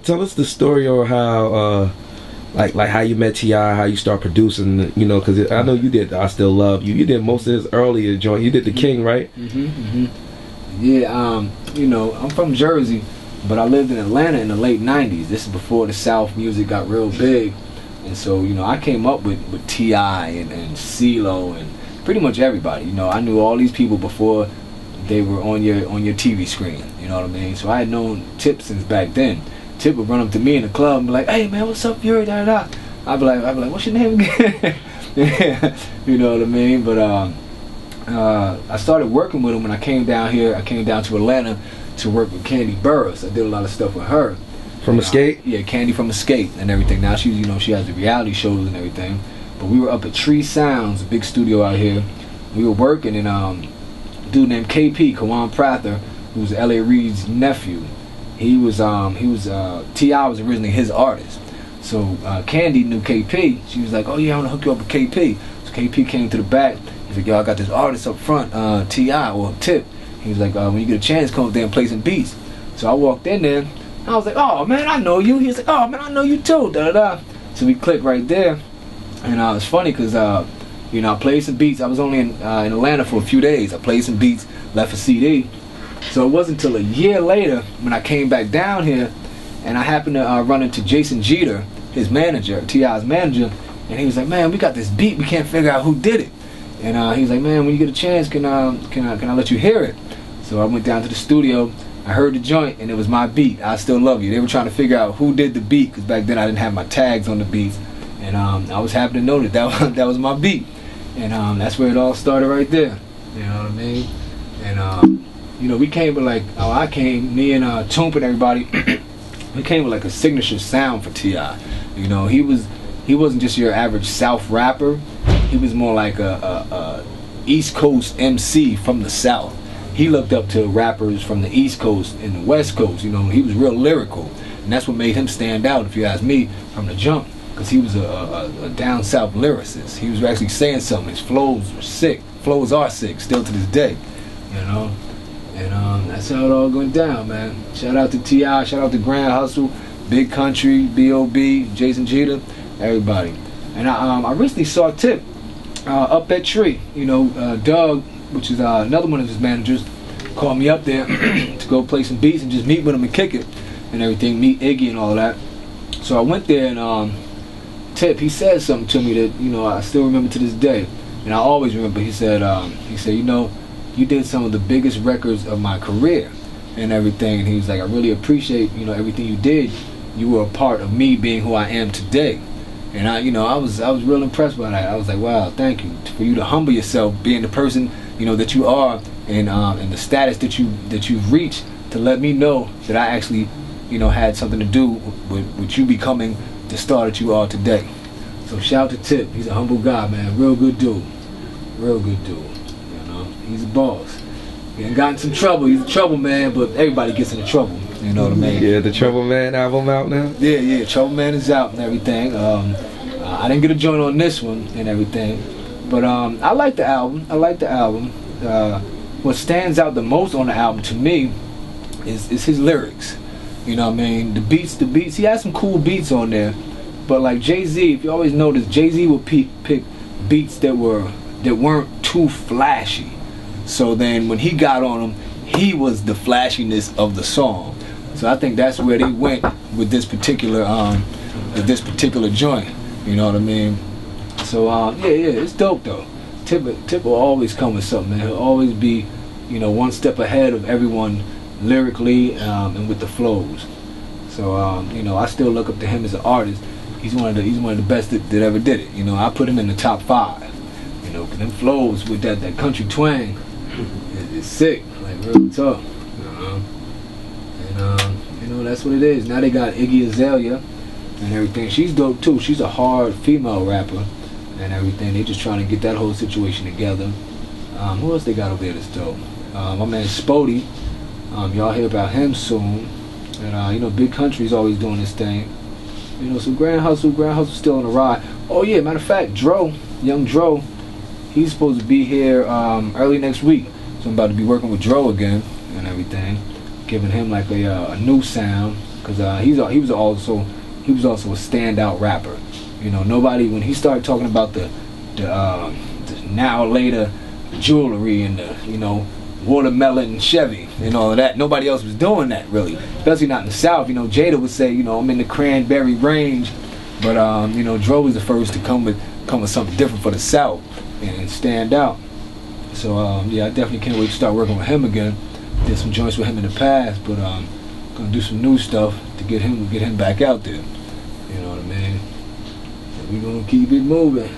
tell us the story or how like how you met T.I., how you start producing, you know, because I know you did I Still Love You. You did most of his earlier joint. You did The King, right? Yeah, you know, I'm from Jersey, but I lived in Atlanta in the late 90s. This is before the South music got real big. And so, you know, I came up with T.I. and CeeLo and pretty much everybody. You know, I knew all these people before they were on your TV screen. You know what I mean? So I had known Tip since back then. Tip would run up to me in the club and be like, "Hey man, what's up, Fury?" Da da da. I'd be like, "What's your name again?" Yeah, you know what I mean? But I started working with him when I came down here. I came down to Atlanta to work with Candy Burris. I did a lot of stuff with her. From Escape? Yeah, Candy from Escape and everything. Now she's, you know, she has the reality shows and everything. But we were up at Tree Sounds, a big studio out here. We were working, and a dude named KP, Kawan Prather, who was L.A. Reid's nephew. He was T.I. was originally his artist. So Candy knew KP. She was like, "Oh yeah, I want to hook you up with KP." So KP came to the back. He's like, "Yo, I got this artist up front, T.I. or Tip." He was like, "When you get a chance, come up there and play some beats." So I walked in there. I was like, "Oh man, I know you." He was like, "Oh man, I know you too." Da da da. So we clicked right there, and it's funny because you know, I played some beats. I was only in Atlanta for a few days. I played some beats, left a CD. So it wasn't until a year later when I came back down here, and I happened to run into Jason Jeter, his manager, T.I.'s manager, and he was like, "Man, we got this beat. We can't figure out who did it." And he was like, "Man, when you get a chance, can I let you hear it?" So I went down to the studio. I heard the joint, and it was my beat. I Still Love You. They were trying to figure out who did the beat, because back then I didn't have my tags on the beats, and I was happy to know that was my beat, and that's where it all started right there. You know what I mean? And you know, we came with me and Toomp and everybody. We came with like a signature sound for T.I. You know, he wasn't just your average South rapper. He was more like a East Coast MC from the South. He looked up to rappers from the East Coast and the West Coast. You know, he was real lyrical, and that's what made him stand out, if you ask me, from the jump, because he was a down south lyricist. He was actually saying something. His flows were sick. Flows are sick still to this day. You know, and that's how it all went down, man. Shout out to T.I., shout out to Grand Hustle, Big Country, B.O.B., Jason Jeter, everybody. And I recently saw Tip up at Tree. You know, Doug, which is another one of his managers, called me up there to go play some beats and just meet with him and kick it and everything, meet Iggy and all that. So I went there, and Tip, he said something to me that, you know, I still remember to this day, and I always remember. He said, you know, you did some of the biggest records of my career and everything, and he was like, "I really appreciate, you know, everything you did. You were a part of me being who I am today." And I was real impressed by that. I was like, "Wow, thank you for you to humble yourself, being the person, you know, that you are, and the status that you've reached, to let me know that I actually, you know, had something to do with you becoming the star that you are today." So shout out to Tip. He's a humble guy, man. Real good dude. Real good dude. You know, he's a boss. He ain't got in some trouble. He's a trouble man, but everybody gets into trouble. You know what I mean? Yeah, the Trouble Man album out now? Yeah, Trouble Man is out and everything. I didn't get a joint on this one and everything, but I like the album. What stands out the most on the album to me is his lyrics. You know what I mean? The beats. He has some cool beats on there, but like Jay-Z, if you always notice, Jay-Z will pick beats that weren't too flashy. So then when he got on them, he was the flashiness of the song. So I think that's where they went with this particular joint. You know what I mean? So yeah, it's dope though. Tip will always come with something, man. He'll always be, you know, one step ahead of everyone lyrically and with the flows. So you know, I still look up to him as an artist. He's one of the best that ever did it. You know, I put him in the top 5. You know, 'cause them flows with that country twang is sick, like real tough. And you know, that's what it is. Now they got Iggy Azalea and everything. She's dope too. She's a hard female rapper and everything. They just trying to get that whole situation together. Who else they got over there that's dope? My man Spody. Y'all hear about him soon. And you know, Big Country's always doing this thing. You know, so Grand Hustle's still on the ride. Oh yeah, matter of fact, Young Dro, he's supposed to be here early next week. So I'm about to be working with Dro again and everything, giving him like a new sound, because he was also a standout rapper. You know, nobody, when he started talking about the now later jewelry and the, you know, watermelon Chevy and all of that, nobody else was doing that really, especially not in the South. You know, Jada would say, you know, I'm in the cranberry range, but you know, Dro was the first to come with something different for the South and stand out. So yeah, I definitely can't wait to start working with him again. Did some joints with him in the past, but gonna do some new stuff to get him back out there. You know what I mean? So we gonna keep it moving.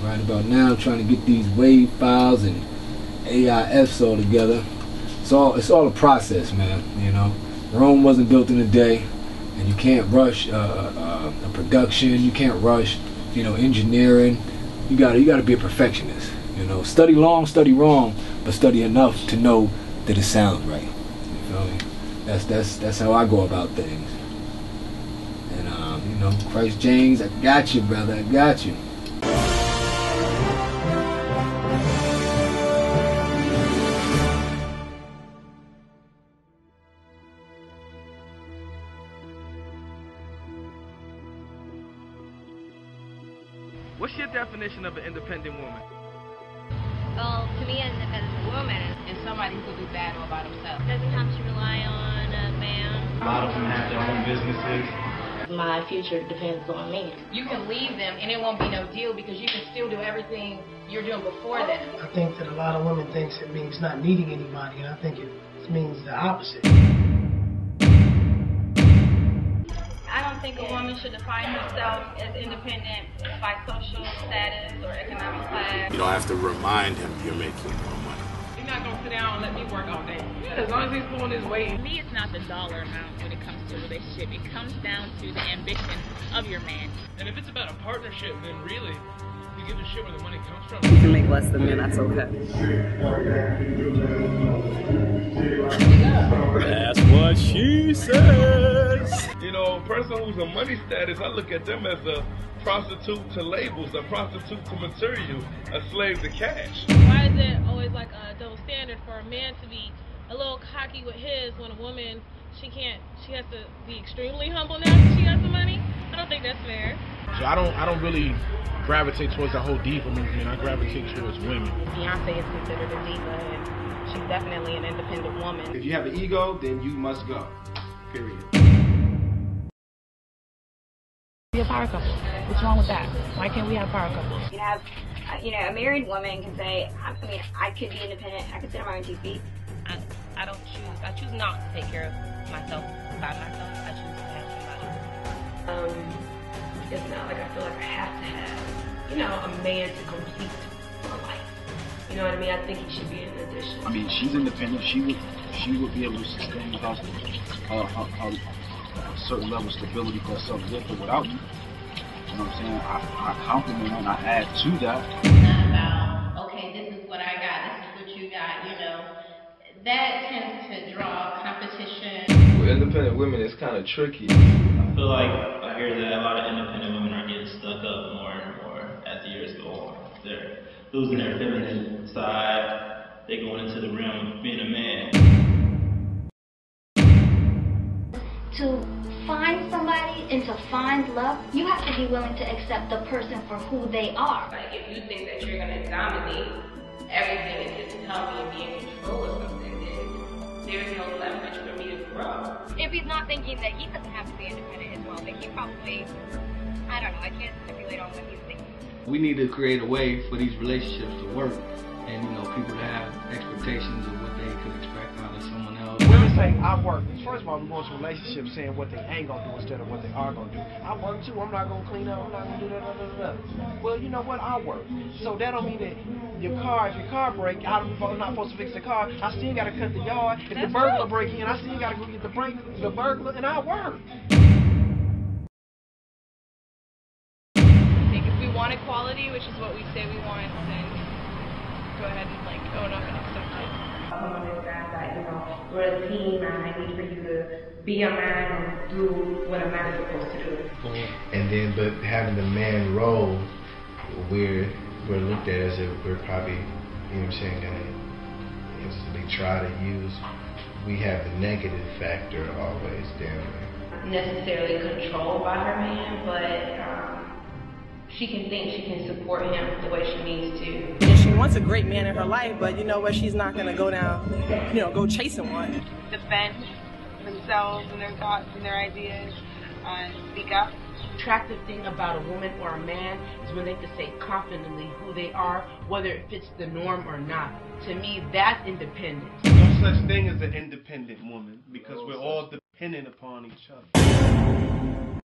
Right about now, trying to get these WAV files and AIFs all together. It's all a process, man. You know, Rome wasn't built in a day, and you can't rush a production. You can't rush, you know, engineering. You gotta be a perfectionist. You know, study long, study wrong, but study enough to know that it sounds right. You feel me? That's how I go about things. And you know, Christ James, I got you, brother. I got you. What's your definition of an independent woman? Well, to me, an independent woman is somebody who can do battle by themselves. Doesn't have to rely on a man. A lot of them have their own businesses. My future depends on me. You can leave them and it won't be no deal because you can still do everything you're doing before them. I think that a lot of women thinks it means not needing anybody, and I think it means the opposite. I don't think a woman should define herself as independent by social status or economic class. You don't have to remind him you're making more money. You're not going to sit down and let me work all day. As long as he's pulling his weight. For me, it's not the dollar amount when it comes to a relationship. It comes down to the ambition of your man. And if it's about a partnership, then really, you give a shit where the money comes from. You can make less than me, that's okay. That's what she says. You know, a person who's a money status, I look at them as a prostitute to labels, a prostitute to material, a slave to cash. Why is it always like a double standard for a man to be a little cocky with his when a woman, she has to be extremely humble now that she has the money? I don't think that's fair. So I don't really gravitate towards the whole diva movement. I gravitate towards women. Beyonce is considered a diva and she's definitely an independent woman. If you have an ego, then you must go. Period. Be a power couple. What's wrong with that? Why can't we have power couples? You have, you know, a married woman can say, I mean, I could be independent. I could sit on my own 2 feet. I choose not to take care of myself by myself. I choose to have somebody. It's not like I feel like I have to have, you know, a man to complete my life. You know what I mean? I think he should be an addition. I mean, she's independent. She would be able to sustain a certain level of stability for herself with or without me. You know what I'm saying? I compliment her and I add to that. It's not about, okay, this is what I got, this is what you got, you know. That tends to draw competition. With independent women, it's kind of tricky. I feel like I hear that a lot of independent women are getting stuck up more and more as the years go on. They're losing their feminine side. They're going into the realm of being a man. To find somebody and to find love, you have to be willing to accept the person for who they are. Like, if you think that you're going to dominate everything and just tell me and be in control of something, then there's no leverage for me to grow. If he's not thinking that he doesn't have to be independent as well, then he probably, I don't know, I can't speculate on what he's thinking. We need to create a way for these relationships to work and, you know, people to have expectations of what they could expect out of someone else. Women say, I work. First of all, we go into relationships saying what they ain't going to do instead of what they are going to do. I work too. I'm not going to clean up. I'm not going to do that. Well, you know what? I work. So that don't mean that if your car breaks, I'm not supposed to fix the car. I still got to cut the yard. If the burglar breaks in, I still got to go get the burglar, and I work. I think if we want equality, which is what we say we want, then go ahead and like own up and accept it. I'm on this guy that, you know, we're a team and I need for you to be a man and do what a man is supposed to do. And then, but having the man role, we're looked at as if we're probably, you know what I'm saying, gonna instantly try to use we have the negative factor always, damn it. Necessarily controlled by her man, but she can think she can support him the way she needs to. And she wants a great man in her life, but you know what? She's not going to go down, go chasing one. Defend themselves and their thoughts and their ideas and speak up. Attractive thing about a woman or a man is when they can say confidently who they are, whether it fits the norm or not. To me, that's independence. No such thing as an independent woman because we're all dependent upon each other.